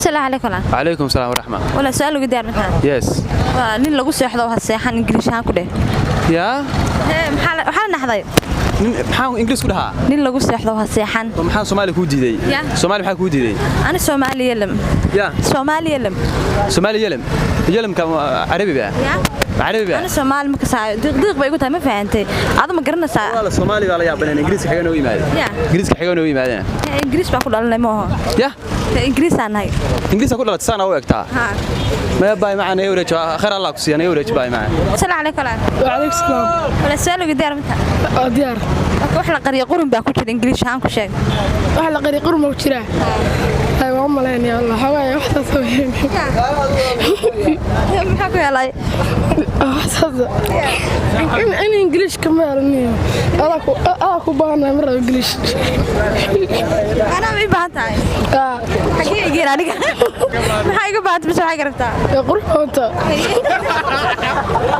السلام عليكم. وعليكم السلام ورحمة. ولا سؤال قدار مثلا. Yes. نين lagu seexdo waxa seexan English aan ku dheh. يا. maxaa naxday. maxaa English ku dhahaa? Nin lagu seexdo waxa seexan. maxaa Soomaali ku diiday? Soomaali maxaa ku diiday? Ana Soomaali yelam. يا. Soomaali yelam. Soomaali yelam. yelam ka Arabi ba? يا. Arabi ba? Ana Soomaali ma ka saayo. Diq bay igu tahay ma fahantay. Aad ma garanaysaa. Wala Soomaali wala yaaban English xagan oo yimaado. English xagan oo yimaado. English baa ku dhalanay ma aha. يا. English aan hay. English ku dhalatay sana oo egtaa. ما باي معنا يورج خير الله كسينا يورج باي معنا. السلام عليكم. وعليكم السلام. ولا سؤال قدار مثلا. ديار. wax la qariyo qurun baa ku jira English aan ku sheeg. wax la qariyo qurun ma ku jira. hay waa maleynaya Allah hawaya wax taasoo. maxaa ku helay. in English kama yaraniyo. ala ku baahnaa mar English. ana ma baahantahay. xagee geer aniga. maxaa iga baahat bis waxa garabtaa. qurxoonta.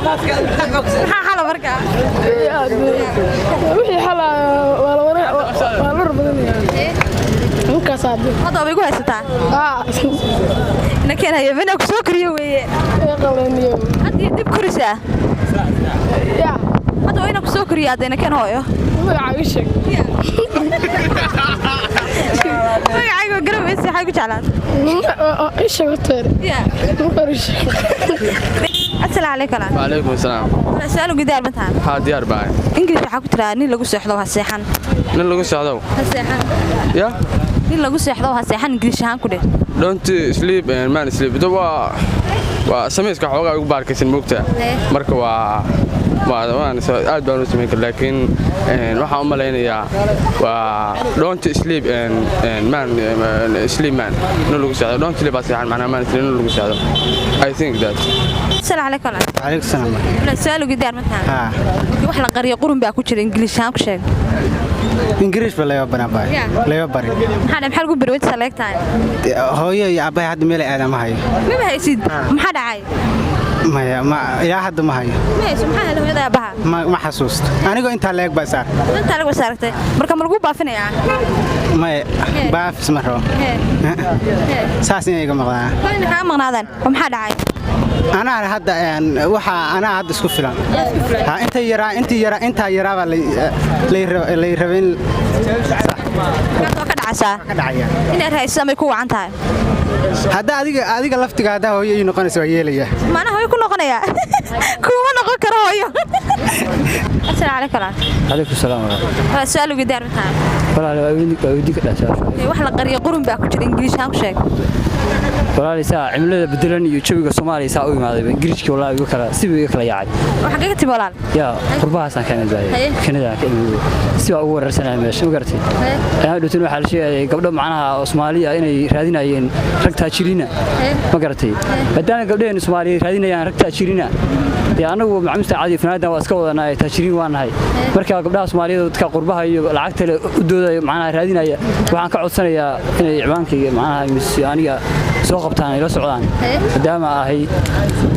maxaa xala markaa. wixii xala waa la rabadanayaa. ninkaas aad. hada way ku haysataa. ina keenayo mina ku soo kariyo weeye. qalaniyo. hadii dib kurisaa. ya. hada way ina ku soo kariyo adeena keen hooyo. magacaaga sheeg. magacaaga garabeysi xay ku jeclaan. isha wateer. ya. السلام عليكم. وعليكم السلام. سؤال قدار مثلا. ها ديار باي. انجلش waxa ku tiraa nin lagu seexdo waxa seexan. nin lagu seexdo. Seexan. Ya. nin lagu seexdo waxa seexan English ahaan ku dheh. Don't sleep and man sleep. waa sameeska xoogaa ugu baarkaysan moogta. marka waan aad baan u sameyn karaa laakiin waxa u maleynayaa waa don't sleep and man sleep man nin lagu seexdo don't sleep asaxan macna man sleep nin lagu seexdo. I think that. السلام عليكم. وعليكم السلام. ولا سؤال قدار مثلا. wax la qariyo qurun baa ku jira English ahaan ku sheeg. English baa laga baranay. Laga baray. maxaa lagu barweyd saleegtaan. hooyo iyo abay hadda meel aad ma hayo. ma haysid. maxaa dhacay. ma yaa hadda ma hayo. ma haysid maxaa la hooyada abaha. ma xasuusto. aniga inta leeg baa saar. inta lagu saartay marka ma lagu baafinayaa. ma baafis ma rabo. saas inay iga maqnaa. wayna ka maqnaadaan maxaa dhacay. أنا هذا وح أنا هذا سكوت فلان. أنت يرى لي ربين. كذا عسى. إن هاي السماء يكون عنتها. هذا أديك لفتك هذا هو ينقل سويه ليه. ما أنا هو يكون نقنية. كوما نقول كراهية. السلام عليكم. عليكم السلام. سؤال قدار مثلا. ولا أوديك الأساس. واحد قرية قرن بأكل إنجليش هم شيء. walaal saa cimilada bedelan iyo jawiga Soomaaliya saa u imaaday Ingiriiska walaal igu kala si way kala yaacay waxa ka tib walaal ya qurbahaasaan ka imaaday Canada ka imaaday si waa ugu wararsanaa meesha ma gartay ayaa dhuntan waxa la sheegay gabdho macnaha Soomaaliya inay raadinayeen rag taajiriina ma gartay badana gabdheen Soomaaliya raadinayaan rag taajiriina anagu macmuusta caadi fanaada waa iska wadanaa taajiriin waan nahay marka gabdhaha Soomaaliyeed dadka qurbaha iyo lacagta u dooday macnaha raadinaya waxaan ka codsanayaa inay ciwaankayga macnaha aniga soo qabtaan ila socdaan maadaama ahay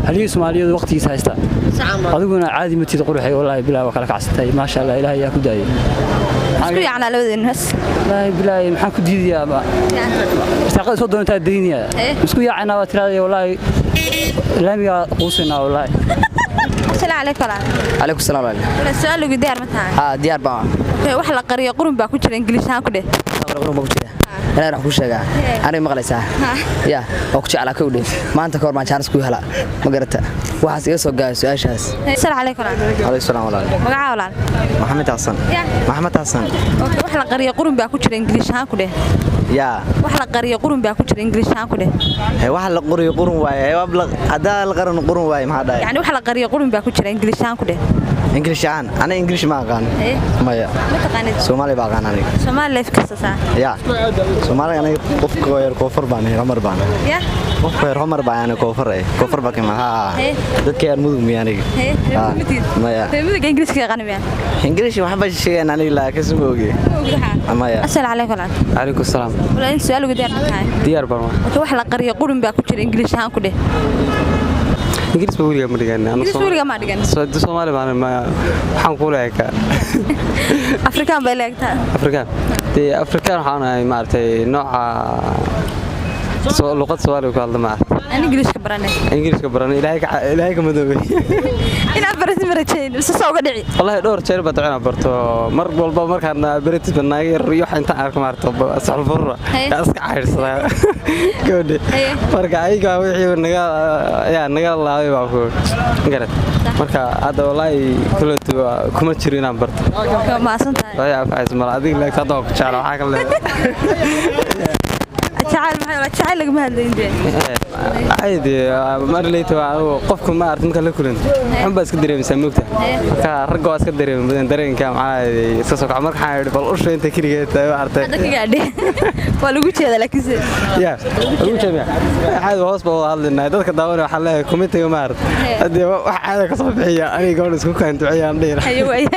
halii Soomaaliyeed waqtigiisa haysta adiguna caadi ma tid quruxay wallahi bilaa kala kacsatay ma sha Allah ilaahay yaa ku daayay isku yaacna labadeen has wallahi bilaa maxaan ku diidiyaa ba shaqada soo doontaa deeniya isku yaacna waa tiraday wallahi laamiga quusina wallahi السلام عليكم. عليكم السلام عليكم. السؤال قدار مثلا. ديار بقى. wax la qariyo qurun baa ku jira English aan ku dheh. qurun baa ku jira. أنا راح أقول شيء أنا مغلسة يا أقول على كودي ما أنت كور ما شارس كوي هلا ما قرأت واحد يسوق جالس إيش هاس السلام عليكم. عليكم السلام ورحمة الله. مقعولان. محمد حسن. محمد حسن. wax la qariyo qurun baa ku jira English aan ku dheh. يا. wax la qariyo qurun baa ku jira English aan ku dheh. هي واحد لقري قرن واي وابلغ هذا القرن قرن واي ما هذا. يعني wax la qariyo qurun baa ku jira English aan ku dheh. إنجليش عن أنا إنجليش ما أقان. ما يا. ما تقانيد. سومالي بقان أنا. سومالي ليف كساسا. يا. سومالي أنا قف كوير كوفر باني رمر بان. يا. قف كوير رمر بان كوفر إيه كوفر بقى ما ها. ده كير مود مياني. ما يا. مود إنجليش كي غني ميان. إنجليش ما حبش شيء أنا لا كسبه وجي. ما يا. السلام عليكم. عليكم السلام. ولا إن سؤال قدر مثلا. ديار برما. wax la qariyo qurun baa ku jira English aan ku dheh. English bawliga ma dhigan English bawliga ma dhigan Soomaali baan ma waxaan ku leeyahay Afrikaan bay leegtaa Afrikaan waxaan ahay maartay nooca luqad Soomaali ku hadla ma Ingiriiska baranay Ingiriiska baranay ilaahay ka madoobay inaad baratin marajayn bas soo uga dhici wallahi dhowr jeer baad cunaa barto mar walba markaan baratis banaaga riyo inta arko maarto saxulfurra ka iska cayrsada gabadha marka ayga wixii naga laabay baa ku garad marka hadda wallahi kulantu kuma jiro inaan barto ma santahay way afayis mal adiga la ka dooq jecel waxa kale jacayl maxay wala jacayl laga mahadleeyay عادي ما رليته قفكم ما أعرف مكان لكلن حب أسكت دريم سموكته كرجع أسكت دريم بدن دريم كام عادي سوسك عمرك حاجة بالقرش أنت كريجة تعرف هذا كقاعد ولا قلت هذا لك زين يا قلت يا هذا هو أصبح هذا النادي كداور حلا كوميتي ومارد هذا واحد كصبح هي أنا قول اسكت أنت عيان دير أيوة